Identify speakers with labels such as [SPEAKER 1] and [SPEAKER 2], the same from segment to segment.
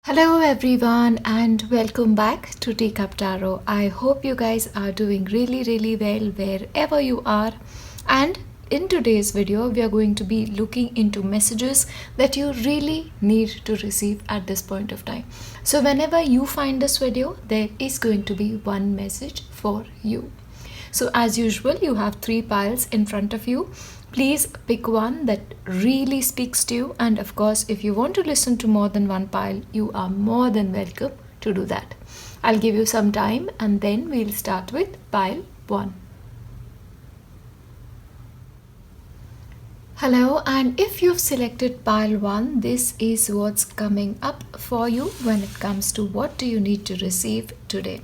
[SPEAKER 1] Hello everyone and welcome back to Teacup Tarot. I hope you guys are doing really well wherever you are. And in today's video, we are going to be looking into messages that you really need to receive at this point of time. So whenever you find this video, there is going to be one message for you. So as usual, you have 3 piles in front of you. Please pick one that really speaks to you, and of course if you want to listen to more than one pile, you are more than welcome to do that. I'll give you some time and then we'll start with pile 1. Hello, and if you've selected pile 1, this is what's coming up for you when it comes to what do you need to receive today.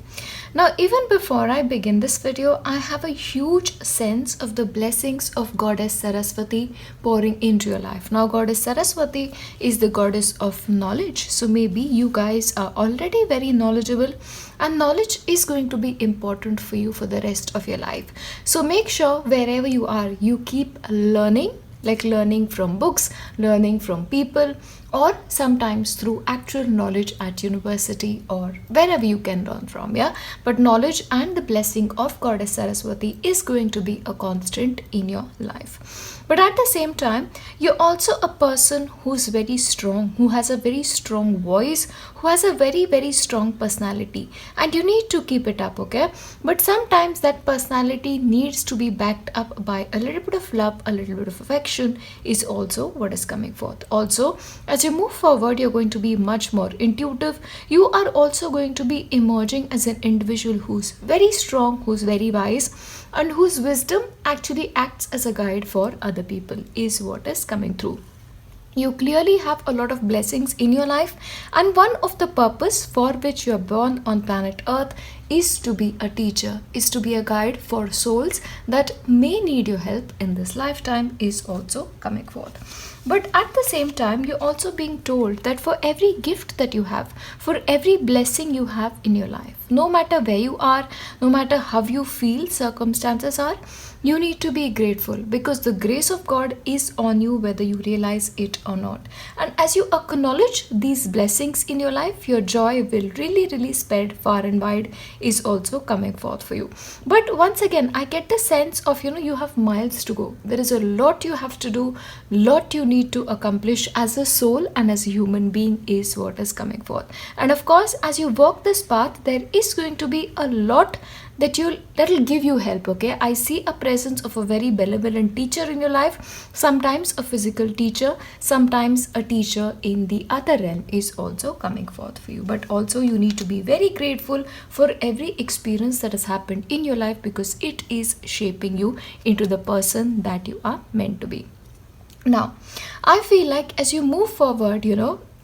[SPEAKER 1] Now, even before I begin this video, I have a huge sense of the blessings of Goddess Saraswati pouring into your life. Now, Goddess Saraswati is the goddess of knowledge. So maybe you guys are already very knowledgeable, and knowledge is going to be important for you for the rest of your life. So make sure wherever you are, you keep learning, like learning from books, learning from people, or sometimes through actual knowledge at university or wherever you can learn from, yeah. But knowledge and the blessing of Goddess Saraswati is going to be a constant in your life. But at the same time, you're also a person who's very strong, who has a very strong voice, who has a very strong personality, and you need to keep it up, okay? But sometimes that personality needs to be backed up by a little bit of love, a little bit of affection is also what is coming forth. Also, as you move forward, you're going to be much more intuitive. You are also going to be emerging as an individual who's very strong, who's very wise, and whose wisdom actually acts as a guide for other people is what is coming through. You clearly have a lot of blessings in your life, and one of the purpose for which you are born on planet Earth is to be a teacher, is to be a guide for souls that may need your help in this lifetime is also coming forth. But at the same time, you're also being told that for every gift that you have, for every blessing you have in your life, no matter where you are, no matter how you feel circumstances are, you need to be grateful because the grace of God is on you whether you realize it or not. And as you acknowledge these blessings in your life, your joy will really spread far and wide is also coming forth for you. But once again, I get the sense of, you have miles to go. There is a lot you have to do, lot you need to accomplish as a soul and as a human being is what is coming forth. And of course, as you walk this path, there is going to be a lot that'll give you help, okay? I see a presence of a very benevolent teacher in your life, sometimes a physical teacher, sometimes a teacher in the other realm is also coming forth for you. But also you need to be very grateful for every experience that has happened in your life because it is shaping you into the person that you are meant to be. Now, I feel like as you move forward,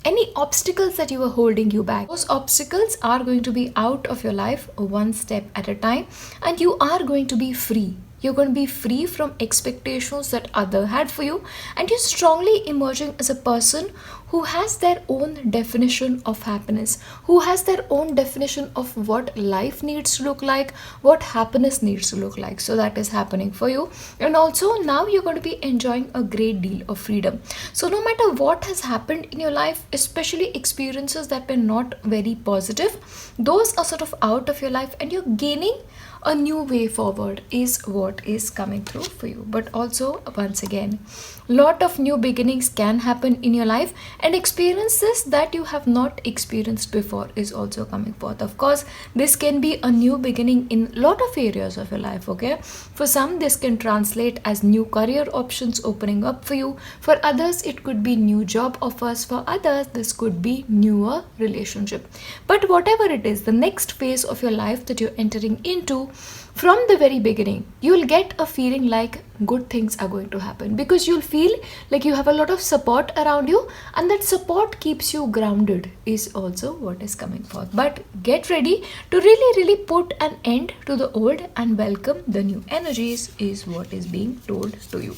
[SPEAKER 1] any obstacles that you were holding you back, those obstacles are going to be out of your life one step at a time, and you are going to be free. You're going to be free from expectations that other had for you, and you're strongly emerging as a person who has their own definition of happiness, who has their own definition of what life needs to look like, what happiness needs to look like. So that is happening for you. And also now you're going to be enjoying a great deal of freedom. So no matter what has happened in your life, especially experiences that were not very positive, those are sort of out of your life and you're gaining a new way forward is what is coming through for you. But also, once again, lot of new beginnings can happen in your life, and experiences that you have not experienced before is also coming forth. Of course, this can be a new beginning in lot of areas of your life, okay? For some, this can translate as new career options opening up for you. For others, it could be new job offers. For others, this could be newer relationship. But whatever it is, the next phase of your life that you're entering into, from the very beginning, you'll get a feeling like good things are going to happen because you'll feel like you have a lot of support around you, and that support keeps you grounded is also what is coming forth. But get ready to really put an end to the old and welcome the new energies is what is being told to you.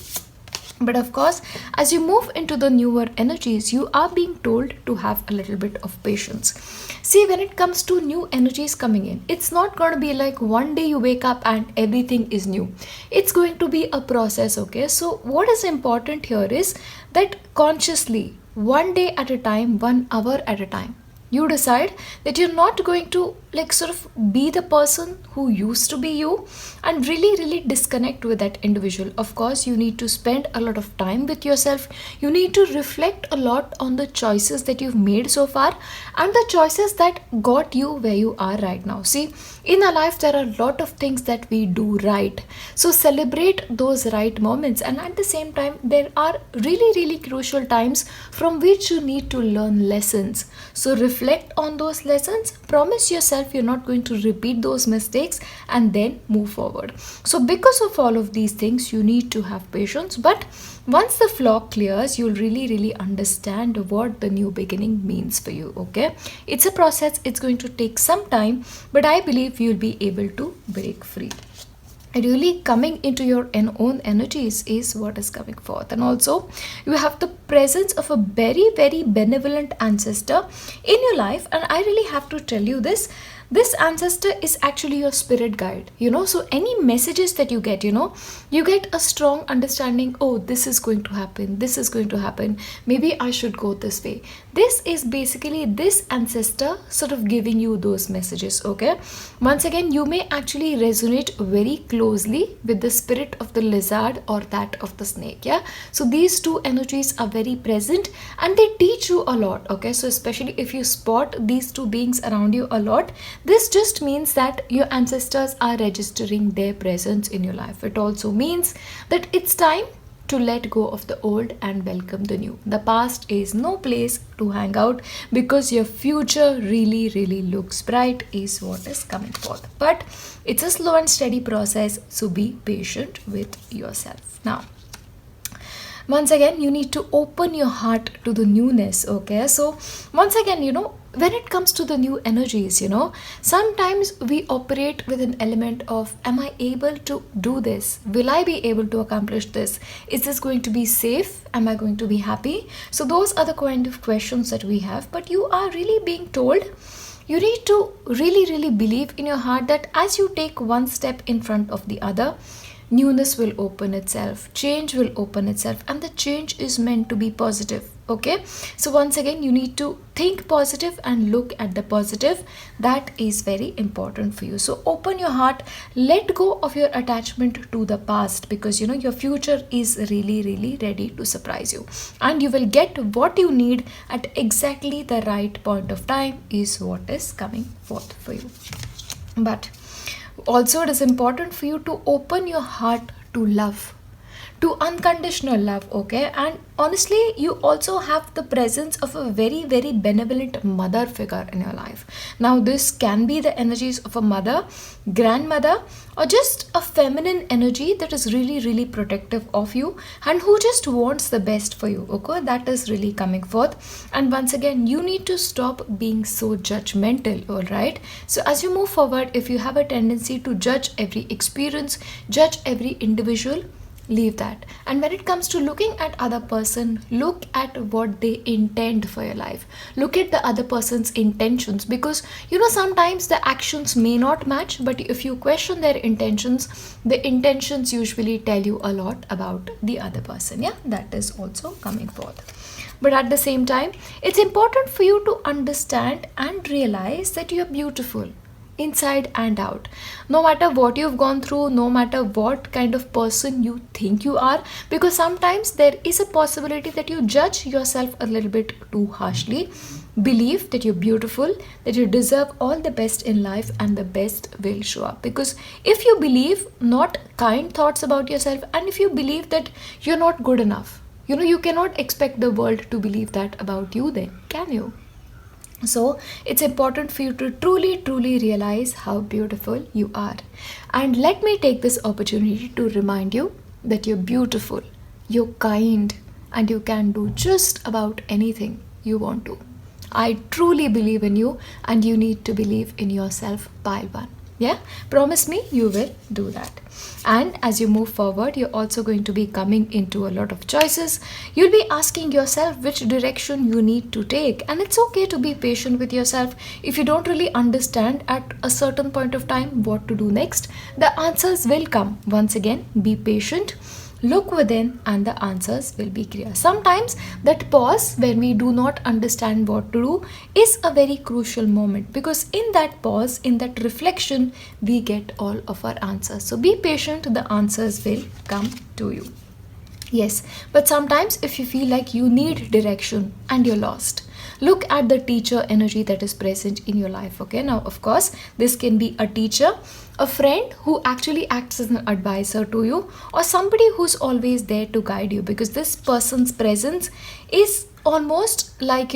[SPEAKER 1] But of course, as you move into the newer energies, you are being told to have a little bit of patience. See, when it comes to new energies coming in, it's not going to be like one day you wake up and everything is new. It's going to be a process, okay? So what is important here is that consciously, one day at a time, 1 hour at a time, You decide that you're not going to like sort of be the person who used to be you, and really disconnect with that individual. Of course, you need to spend a lot of time with yourself. You need to reflect a lot on the choices that you've made so far and the choices that got you where you are right now. See, in our life there are a lot of things that we do right, so celebrate those right moments, and at the same time there are really crucial times from which you need to learn lessons. So reflect on those lessons, promise yourself you're not going to repeat those mistakes, and then move forward. So because of all of these things, you need to have patience, but once the fog clears, you'll really understand what the new beginning means for you. Okay, it's a process, it's going to take some time, but I believe you'll be able to break free. Really coming into your own energies is what is coming forth. And also you have the presence of a very benevolent ancestor in your life, and I really have to tell you this ancestor is actually your spirit guide, so any messages that you get, you get a strong understanding. Oh, this is going to happen, this is going to happen, maybe I should go this way. This is basically this ancestor sort of giving you those messages. Okay, once again, you may actually resonate very closely with the spirit of the lizard or that of the snake. Yeah, so these two energies are very present and they teach you a lot. Okay, so especially if you spot these two beings around you a lot, this just means that your ancestors are registering their presence in your life. It also means that it's time to let go of the old and welcome the new. The past is no place to hang out because your future really looks bright is what is coming forth. But it's a slow and steady process, so be patient with yourself. Now, once again, you need to open your heart to the newness. Okay, so once again, when it comes to the new energies, sometimes we operate with an element of, am I able to do this? Will I be able to accomplish this? Is this going to be safe? Am I going to be happy? So those are the kind of questions that we have, but you are really being told you need to really believe in your heart that as you take one step in front of the other, newness will open itself, change will open itself, and the change is meant to be positive. Okay, so once again, you need to think positive and look at the positive. That is very important for you. So open your heart, let go of your attachment to the past, because your future is really ready to surprise you, and you will get what you need at exactly the right point of time is what is coming forth for you. But also, it is important for you to open your heart to love, to unconditional love. Okay, and honestly, you also have the presence of a very benevolent mother figure in your life. Now, this can be the energies of a mother, grandmother, or just a feminine energy that is really protective of you and who just wants the best for you. Okay, that is really coming forth. And once again, you need to stop being so judgmental. All right, so as you move forward, if you have a tendency to judge every experience, judge every individual, leave that. And when it comes to looking at other person, look at what they intend for your life. Look at the other person's intentions, because sometimes the actions may not match, but if you question their intentions, the intentions usually tell you a lot about the other person. Yeah, that is also coming forth. But at the same time, it's important for you to understand and realize that you're beautiful inside and out, no matter what you've gone through, no matter what kind of person you think you are, because sometimes there is a possibility that you judge yourself a little bit too harshly. Believe that you're beautiful, that you deserve all the best in life, and the best will show up. Because if you believe not kind thoughts about yourself, and if you believe that you're not good enough, you cannot expect the world to believe that about you, then can you? So it's important for you to truly realize how beautiful you are. And let me take this opportunity to remind you that you're beautiful, you're kind, and you can do just about anything you want to. I truly believe in you, and you need to believe in yourself, pile one. Yeah, promise me you will do that. And as you move forward, you're also going to be coming into a lot of choices. You'll be asking yourself which direction you need to take, and it's okay to be patient with yourself. If you don't really understand at a certain point of time what to do next, the answers will come. Once again, be patient. look within and the answers will be clear. Sometimes that pause when we do not understand what to do is a very crucial moment, because in that pause, in that reflection, we get all of our answers. So be patient, the answers will come to you. Yes, but sometimes if you feel like you need direction and you're lost, look at the teacher energy that is present in your life. Okay, now of course this can be a teacher, a friend who actually acts as an advisor to you, or somebody who's always there to guide you, because this person's presence is almost like,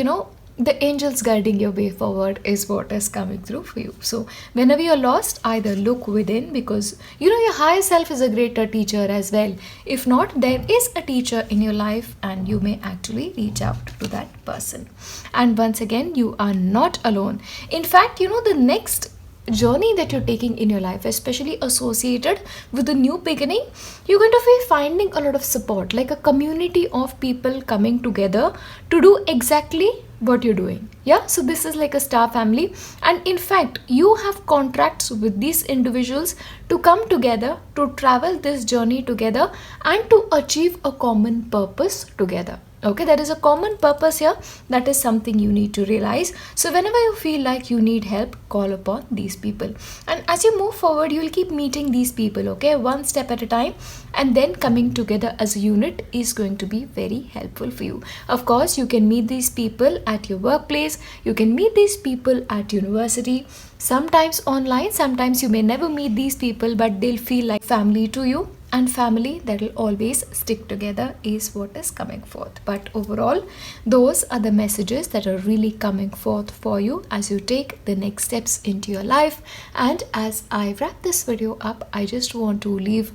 [SPEAKER 1] the angels guiding your way forward is what is coming through for you. So whenever you're lost, either look within, because your higher self is a greater teacher as well. If not, there is a teacher in your life and you may actually reach out to that person. And once again, you are not alone. In fact, the next journey that you're taking in your life, especially associated with the new beginning, you're going to be finding a lot of support, like a community of people coming together to do exactly what you're doing. Yeah, so this is like a star family, and in fact you have contracts with these individuals to come together, to travel this journey together, and to achieve a common purpose together. Okay, there is a common purpose here. That is something you need to realize. So whenever you feel like you need help, call upon these people, and as you move forward, you will keep meeting these people, okay, one step at a time, and then coming together as a unit is going to be very helpful for you. Of course, you can meet these people at your workplace, you can meet these people at university, sometimes online, sometimes you may never meet these people, but they'll feel like family to you, and family that will always stick together is what is coming forth. But overall, those are the messages that are really coming forth for you as you take the next steps into your life. And as I wrap this video up, I just want to leave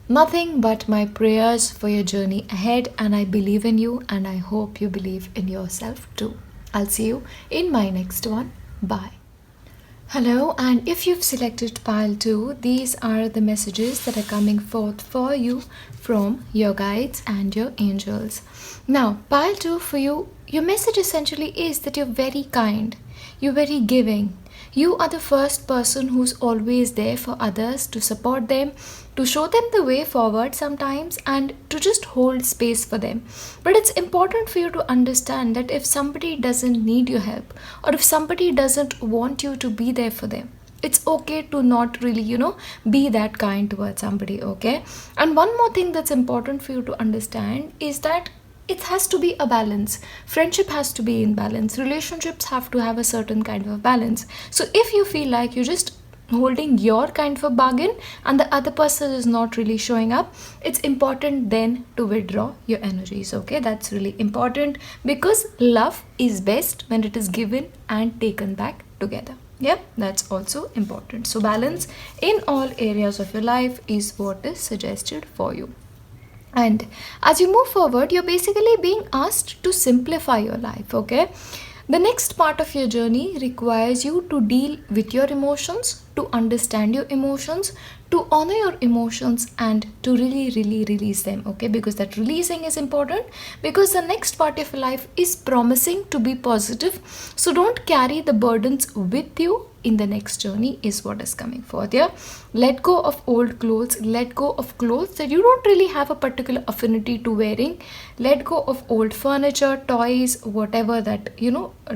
[SPEAKER 1] nothing but my prayers for your journey ahead, and I believe in you, and I hope you believe in yourself too. I'll see you in my next one. Bye. Hello, and if you've selected pile 2, these are the messages that are coming forth for you from your guides and your angels. Now, pile 2 for you, your message essentially is that you're very kind, you're very giving. You are the first person who's always there for others, to support them, to show them the way forward sometimes, and to just hold space for them. But it's important for you to understand that if somebody doesn't need your help, or if somebody doesn't want you to be there for them, it's okay to not really, be that kind towards somebody, okay? And one more thing that's important for you to understand is that it has to be a balance. Friendship has to be in balance. Relationships have to have a certain kind of balance. So if you feel like you're just holding your kind of a bargain and the other person is not really showing up, it's important then to withdraw your energies, okay? That's really important, because love is best when it is given and taken back together. Yeah, that's also important. So balance in all areas of your life is what is suggested for you. And as you move forward, you're basically being asked to simplify your life, okay? The next part of your journey requires you to deal with your emotions, to understand your emotions, to honor your emotions, and to really release them, okay? Because that releasing is important, because the next part of your life is promising to be positive. So don't carry the burdens with you in the next journey is what is coming forth. Yeah, let go of old clothes, let go of clothes that you don't really have a particular affinity to wearing, let go of old furniture, toys, whatever that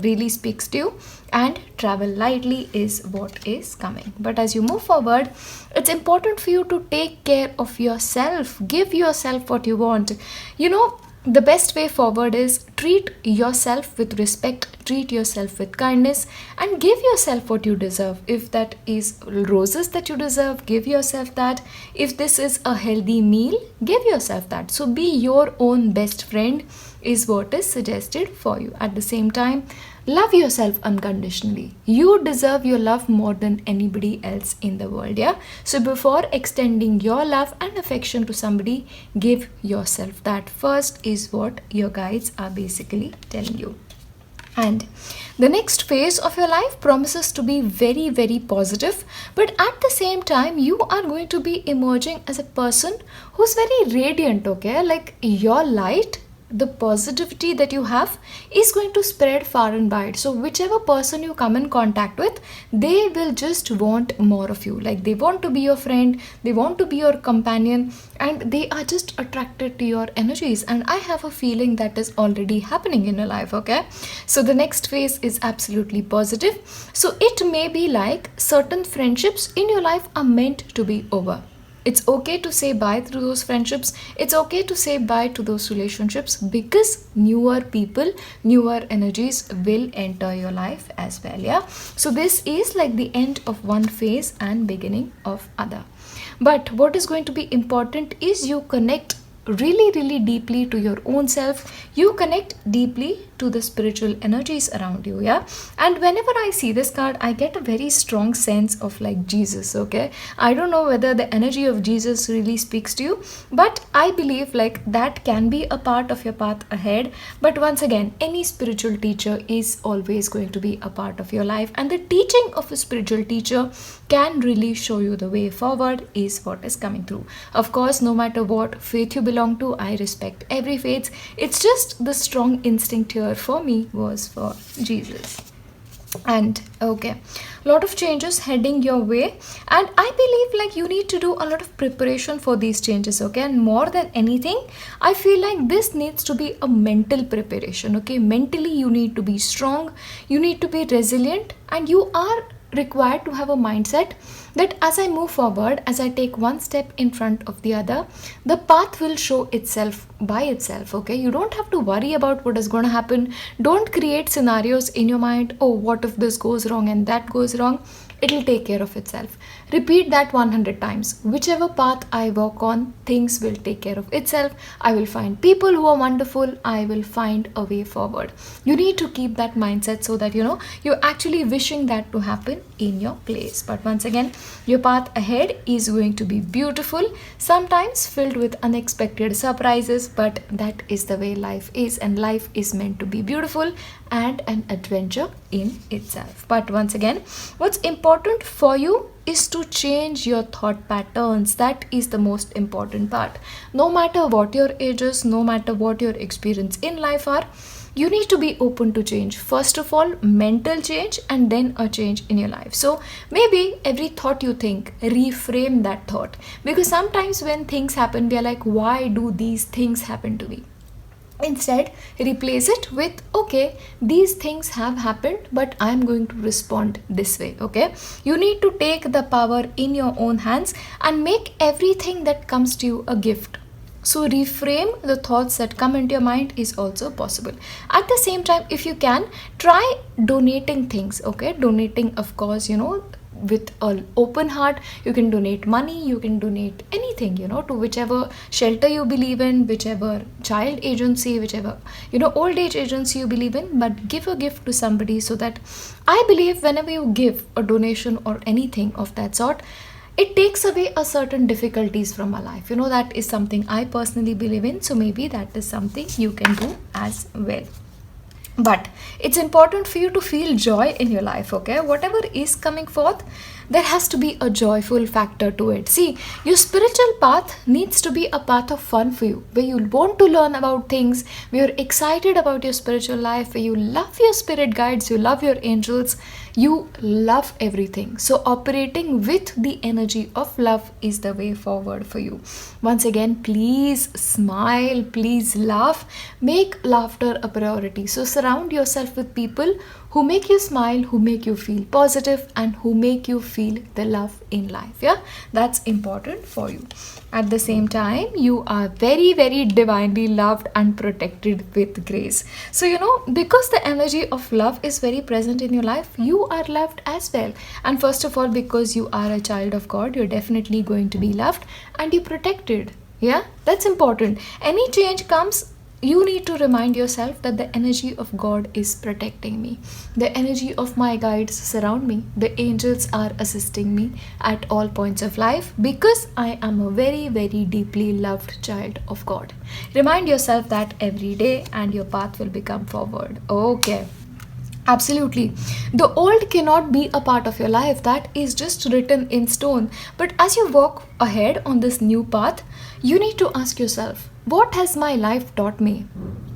[SPEAKER 1] really speaks to you, and travel lightly is what is coming. But as you move forward, it's important for you to take care of yourself, give yourself what you want. The best way forward is treat yourself with respect, treat yourself with kindness, and give yourself what you deserve. If that is roses that you deserve, give yourself that. If this is a healthy meal, give yourself that. So be your own best friend is what is suggested for you. At the same time, love yourself unconditionally. You deserve your love more than anybody else in the world, yeah? So before extending your love and affection to somebody, give yourself that first is what your guides are basically telling you. And the next phase of your life promises to be very, very positive, but at the same time, you are going to be emerging as a person who's very radiant, okay? Like your light the positivity that you have is going to spread far and wide. So whichever person you come in contact with, they will just want more of you. Like they want to be your friend, they want to be your companion, and they are just attracted to your energies. And I have a feeling that is already happening in your life. Okay, so the next phase is absolutely positive. So it may be like certain friendships in your life are meant to be over. It's okay to say bye to those friendships. It's okay to say bye to those relationships, because newer people, newer energies will enter your life as well. Yeah. So this is like the end of one phase and beginning of other. But what is going to be important is you connect really deeply to your own self. You connect deeply to the spiritual energies around you. Yeah. And whenever I see this card, I get a very strong sense of like Jesus. Okay, I don't know whether the energy of Jesus really speaks to you, but I believe like that can be a part of your path ahead. But once again, any spiritual teacher is always going to be a part of your life, and the teaching of a spiritual teacher can really show you the way forward is what is coming through. Of course, no matter what faith you belong to, I respect every faith. It's just the strong instinct here for me was for Jesus. And okay, lot of changes heading your way, and I believe like you need to do a lot of preparation for these changes. Okay, and more than anything, I feel like this needs to be a mental preparation. Okay, mentally you need to be strong, you need to be resilient, and you are required to have a mindset that as I move forward, as I take one step in front of the other, the path will show itself by itself. Okay, you don't have to worry about what is going to happen. Don't create scenarios in your mind. Oh, what if this goes wrong and that goes wrong? It'll take care of itself. Repeat that 100 times. Whichever path I walk on, things will take care of itself. I will find people who are wonderful. I will find a way forward. You need to keep that mindset so that you're actually wishing that to happen in your place. But once again, your path ahead is going to be beautiful, sometimes filled with unexpected surprises, but that is the way life is, and life is meant to be beautiful and an adventure in itself. But once again, what's important for you is to change your thought patterns. That is the most important part. No matter what your age is, no matter what your experience in life are, you need to be open to change. First of all, mental change, and then a change in your life. So maybe every thought you think, reframe that thought, because sometimes when things happen, we are like, why do these things happen to me? Instead, replace it with, okay, these things have happened, but I'm going to respond this way. Okay, you need to take the power in your own hands and make everything that comes to you a gift. So reframe the thoughts that come into your mind is also possible. At the same time, if you can, try donating things. Okay, donating, of course, with an open heart. You can donate money, you can donate anything, to whichever shelter you believe in, whichever child agency, whichever old age agency you believe in, but give a gift to somebody. So that, I believe, whenever you give a donation or anything of that sort, it takes away a certain difficulties from our life. That is something I personally believe in. So maybe that is something you can do as well. But it's important for you to feel joy in your life. Okay, whatever is coming forth, there has to be a joyful factor to it. See, your spiritual path needs to be a path of fun for you, where you want to learn about things, where you're excited about your spiritual life, where you love your spirit guides, you love your angels, you love everything. So operating with the energy of love is the way forward for you. Once again, please smile, please laugh, make laughter a priority. So surround yourself with people who make you smile, who make you feel positive, and who make you feel the love in life. Yeah, that's important for you. At the same time, you are very divinely loved and protected with grace. So because the energy of love is very present in your life, you are loved as well. And first of all, because you are a child of God, you're definitely going to be loved and you're protected. Yeah, that's important. Any change comes, you need to remind yourself that the energy of God is protecting me. The energy of my guides surround me. The angels are assisting me at all points of life, because I am a very deeply loved child of God. Remind yourself that every day, and your path will become forward. Okay. Absolutely. The old cannot be a part of your life. That is just written in stone. But as you walk ahead on this new path, you need to ask yourself, what has my life taught me?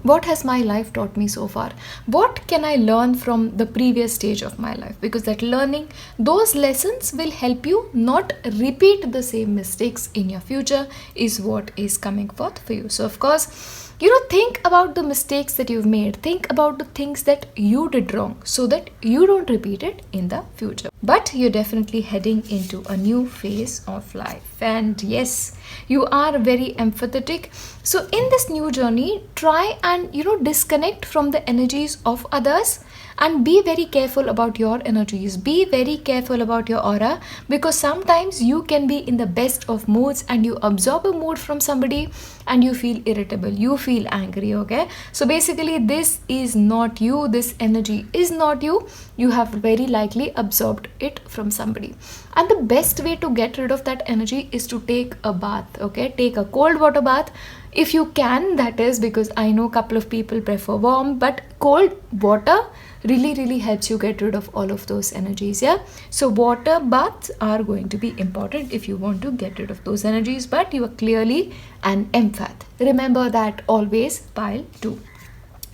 [SPEAKER 1] What has my life taught me so far? What can I learn from the previous stage of my life? Because that learning, those lessons will help you not repeat the same mistakes in your future, is what is coming forth for you. So, of course, think about the mistakes that you've made. Think about the things that you did wrong so that you don't repeat it in the future. But you're definitely heading into a new phase of life. And yes, you are very empathetic. So in this new journey, try and, disconnect from the energies of others and be very careful about your energies. Be very careful about your aura, because sometimes you can be in the best of moods and you absorb a mood from somebody and you feel irritable, you feel angry. Okay, so basically this is not you, this energy is not you. You have very likely absorbed it from somebody, and the best way to get rid of that energy is to take a bath. Okay, take a cold water bath if you can, that is, because I know a couple of people prefer warm, but cold water really helps you get rid of all of those energies. Yeah, so water baths are going to be important if you want to get rid of those energies, but you are clearly an empath. Remember that always, pile 2.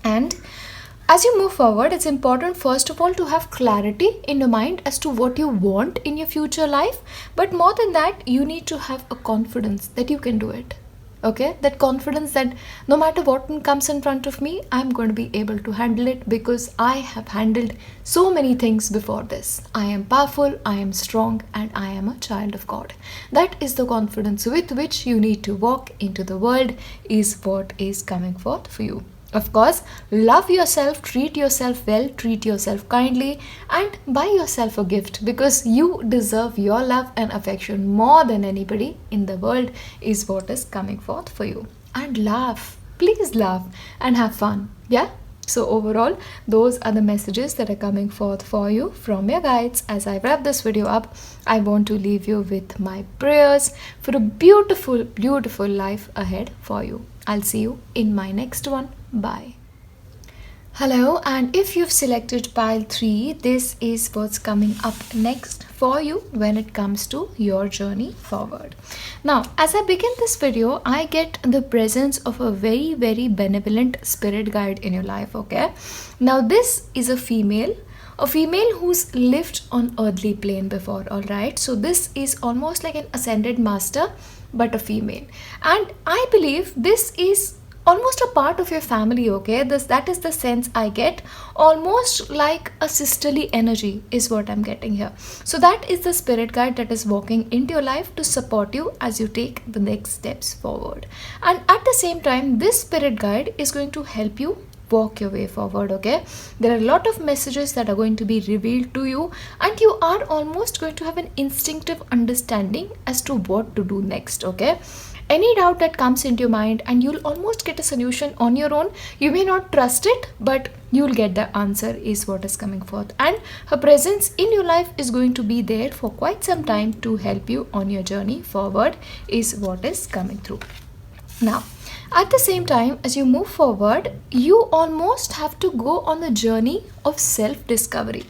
[SPEAKER 1] And as you move forward, it's important first of all to have clarity in your mind as to what you want in your future life, but more than that, you need to have a confidence that you can do it. Okay, that confidence that no matter what comes in front of me, I'm going to be able to handle it, because I have handled so many things before this. I am powerful, I am strong, and I am a child of God. That is the confidence with which you need to walk into the world, is what is coming forth for you. Of course, love yourself, treat yourself well, treat yourself kindly, and buy yourself a gift, because you deserve your love and affection more than anybody in the world, is what is coming forth for you. And laugh, please laugh and have fun. Yeah? So overall, those are the messages that are coming forth for you from your guides. As I wrap this video up, I want to leave you with my prayers for a beautiful, beautiful life ahead for you. I'll see you in my next one. Bye. Hello, and if you've selected pile 3, this is what's coming up next for you when it comes to your journey forward. Now, as I begin this video, I get the presence of a very benevolent spirit guide in your life. Okay, now this is a female who's lived on earthly plane before. All right, so this is almost like an ascended master, but a female, and I believe this is almost a part of your family. Okay, that is the sense I get, almost like a sisterly energy is what I'm getting here. So that is the spirit guide that is walking into your life to support you as you take the next steps forward, and at the same time, this spirit guide is going to help you walk your way forward. Okay, there are a lot of messages that are going to be revealed to you, and you are almost going to have an instinctive understanding as to what to do next. Okay, any doubt that comes into your mind, and you'll almost get a solution on your own. You may not trust it, but you'll get the answer, is what is coming forth, and her presence in your life is going to be there for quite some time to help you on your journey forward, is what is coming through. Now, at the same time, as you move forward, you almost have to go on the journey of self-discovery.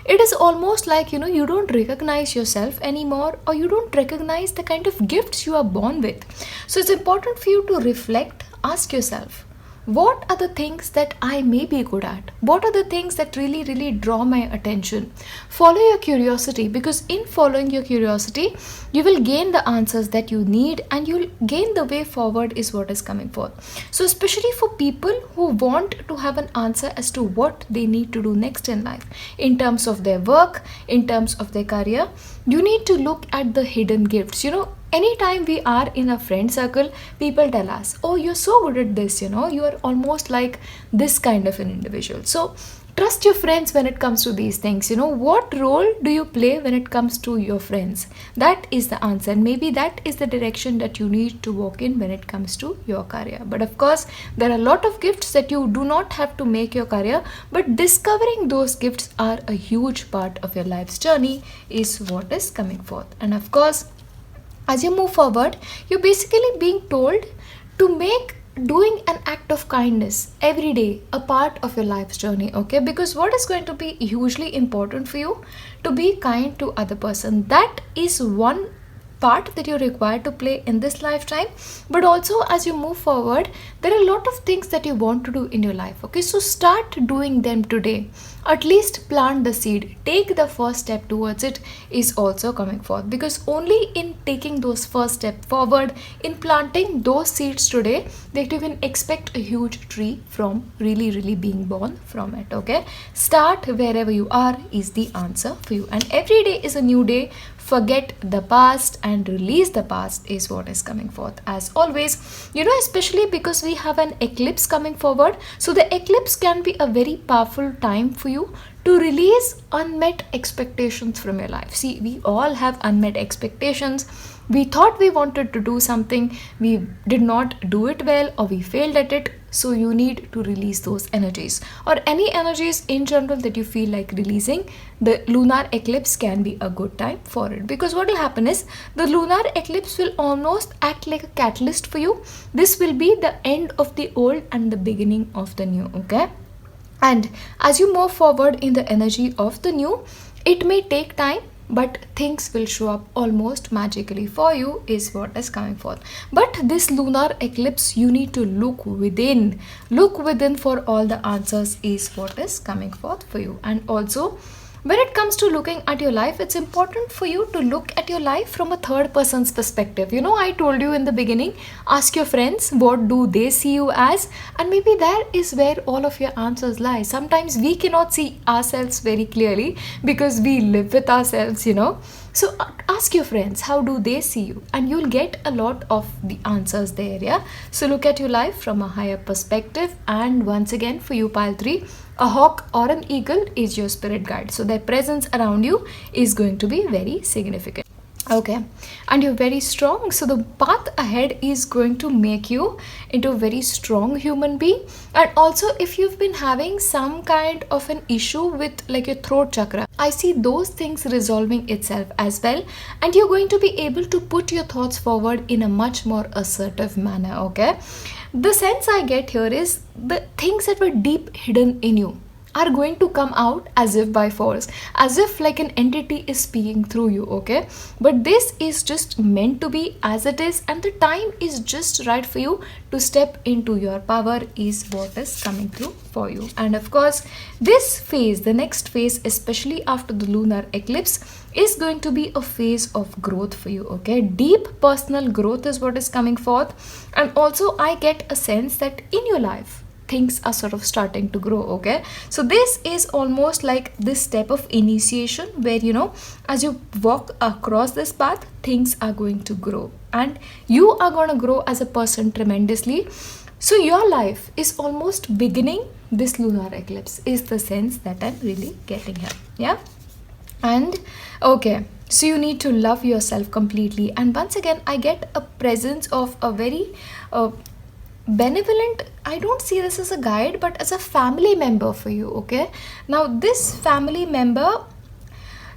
[SPEAKER 1] It is almost like, you don't recognize yourself anymore, or you don't recognize the kind of gifts you are born with. So it's important for you to reflect, ask yourself, what are the things that I may be good at? What are the things that really draw my attention? Follow your curiosity, because in following your curiosity, you will gain the answers that you need, and you'll gain the way forward, is what is coming forth. So especially for people who want to have an answer as to what they need to do next in life, in terms of their work, in terms of their career, you need to look at the hidden gifts. Anytime we are in a friend circle, people tell us, oh, you're so good at this, you are almost like this kind of an individual. So trust your friends when it comes to these things. What role do you play when it comes to your friends? That is the answer, and maybe that is the direction that you need to walk in when it comes to your career. But of course, there are a lot of gifts that you do not have to make your career, but discovering those gifts are a huge part of your life's journey, is what is coming forth. And of course, as you move forward, you're basically being told to make doing an act of kindness every day a part of your life's journey. Okay, because what is going to be hugely important for you, to be kind to other person. That is one part that you're required to play in this lifetime, but also as you move forward, there are a lot of things that you want to do in your life. Okay, so start doing them today. At least plant the seed. Take the first step towards it is also coming forth, because only in taking those first step forward, in planting those seeds today, that you can expect a huge tree from really being born from it. Okay, start wherever you are is the answer for you, and every day is a new day. Forget the past and release the past is what is coming forth as always. Especially because we have an eclipse coming forward, so the eclipse can be a very powerful time for you to release unmet expectations from your life. See, we all have unmet expectations. We thought we wanted to do something, we did not do it well, or we failed at it. So you need to release those energies, or any energies in general that you feel like releasing. The lunar eclipse can be a good time for it, because what will happen is the lunar eclipse will almost act like a catalyst for you. This will be the end of the old and the beginning of the new. Okay, and as you move forward in the energy of the new, it may take time, but things will show up almost magically for you is what is coming forth. But this lunar eclipse, you need to look within for all the answers is what is coming forth for you. And also, when it comes to looking at your life, it's important for you to look at your life from a third person's perspective. I told you in the beginning, ask your friends what do they see you as, and maybe there is where all of your answers lie. Sometimes we cannot see ourselves very clearly because we live with ourselves. So ask your friends how do they see you, and you'll get a lot of the answers there. Yeah, so look at your life from a higher perspective. And once again, for you, pile 3, a hawk or an eagle is your spirit guide, so their presence around you is going to be very significant. Okay, and you're very strong, so the path ahead is going to make you into a very strong human being. And also, if you've been having some kind of an issue with like your throat chakra, I see those things resolving itself as well, and you're going to be able to put your thoughts forward in a much more assertive manner. Okay, the sense I get here is the things that were deep hidden in you are going to come out as if by force, as if like an entity is speaking through you. Okay, but this is just meant to be as it is, and the time is just right for you to step into your power is what is coming through for you. And of course, this phase, the next phase, especially after the lunar eclipse, is going to be a phase of growth for you. Okay, deep personal growth is what is coming forth. And also I get a sense that in your life things are sort of starting to grow. Okay, so this is almost like this step of initiation where as you walk across this path, things are going to grow and you are going to grow as a person tremendously. So your life is almost beginning. This lunar eclipse is the sense that I'm really getting here. Yeah, and okay, so you need to love yourself completely. And once again, I get a presence of a very benevolent, I don't see this as a guide, but as a family member for you. Okay, now this family member,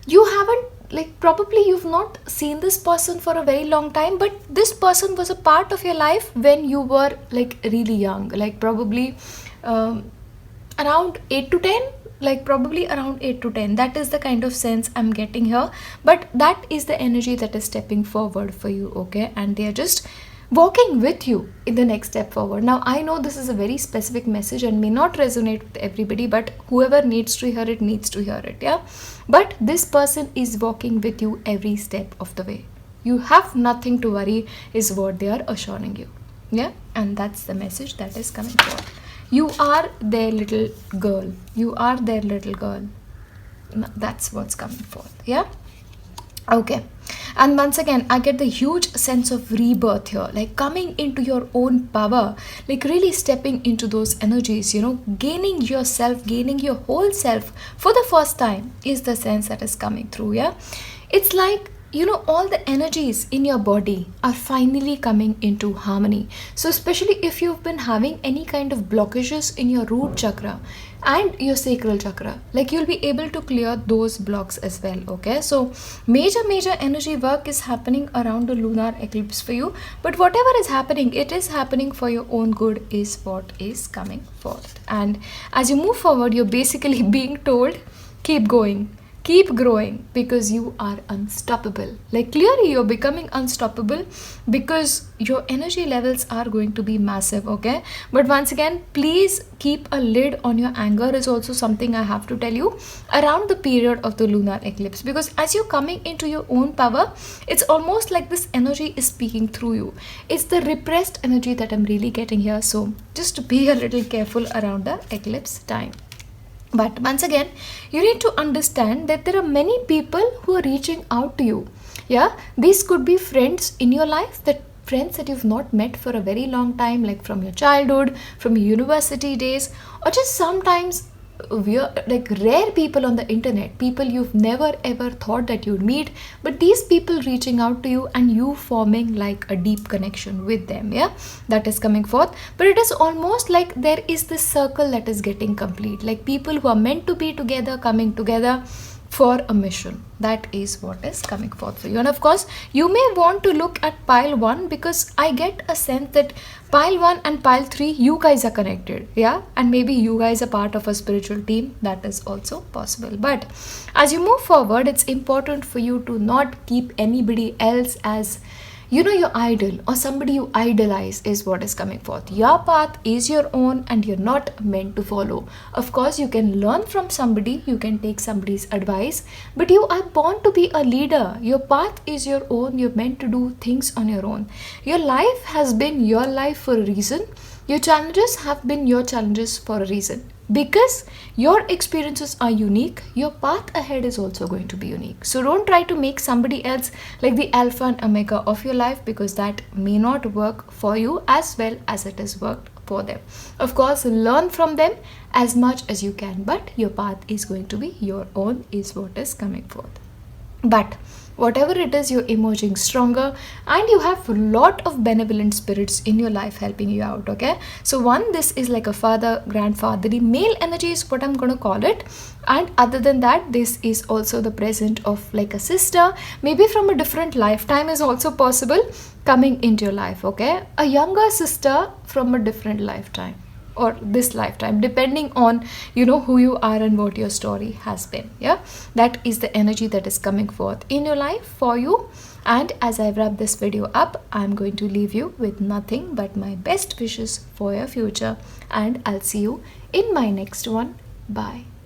[SPEAKER 1] you haven't probably you've not seen this person for a very long time, but this person was a part of your life when you were really young, probably around 8 to 10, probably around 8 to 10. That is the kind of sense I'm getting here, but that is the energy that is stepping forward for you. Okay, and they are just walking with you in the next step forward. Now I know this is a very specific message and may not resonate with everybody, but whoever needs to hear it needs to hear it. Yeah, but this person is walking with you every step of the way. You have nothing to worry is what they are assuring you. Yeah, and that's the message that is coming forth. You are their little girl. You are their little girl. That's what's coming forth. Yeah, okay. And once again, I get the huge sense of rebirth here, coming into your own power, really stepping into those energies, gaining yourself, gaining your whole self for the first time is the sense that is coming through. Yeah, it's like all the energies in your body are finally coming into harmony. So especially if you've been having any kind of blockages in your root chakra and your sacral chakra, you'll be able to clear those blocks as well. Okay, so major energy work is happening around the lunar eclipse for you, but whatever is happening, it is happening for your own good is what is coming forth. And as you move forward, you're basically being told, keep going, keep growing because you are unstoppable. Like clearly you're becoming unstoppable because your energy levels are going to be massive, okay? But once again, please keep a lid on your anger is also something I have to tell you around the period of the lunar eclipse, because as you're coming into your own power, it's almost like this energy is speaking through you. It's the repressed energy that I'm really getting here. So just be a little careful around the eclipse time. But once again, you need to understand that there are many people who are reaching out to you. Yeah, these could be friends in your life, that friends that you've not met for a very long time, like from your childhood, from your university days, or just sometimes we're like rare people on the internet, people you've never ever thought that you'd meet, but these people reaching out to you and you forming like a deep connection with them. Yeah, that is coming forth. But it is almost like there is this circle that is getting complete, like people who are meant to be together coming together for a mission. That is what is coming forth for you. And of course, you may want to look at pile 1, because I get a sense that pile 1 and pile 3, you guys are connected. Yeah, and maybe you guys are part of a spiritual team. That is also possible. But as you move forward, it's important for you to not keep anybody else as your idol or somebody you idolize is what is coming forth. Your path is your own and you're not meant to follow. Of course, you can learn from somebody, you can take somebody's advice, but you are born to be a leader. Your path is your own. You're meant to do things on your own. Your life has been your life for a reason. Your challenges have been your challenges for a reason. Because your experiences are unique, your path ahead is also going to be unique. So don't try to make somebody else like the alpha and omega of your life, because that may not work for you as well as it has worked for them. Of course, learn from them as much as you can, but your path is going to be your own is what is coming forth. But whatever it is, you're emerging stronger and you have a lot of benevolent spirits in your life helping you out, okay? So one, this is like a father, grandfatherly male energy is what I'm going to call it. And other than that, this is also the present of like a sister, maybe from a different lifetime is also possible coming into your life, okay? A younger sister from a different lifetime, or this lifetime, depending on who you are and what your story has been. Yeah, that is the energy that is coming forth in your life for you. And as I wrap this video up, I'm going to leave you with nothing but my best wishes for your future, and I'll see you in my next one. Bye.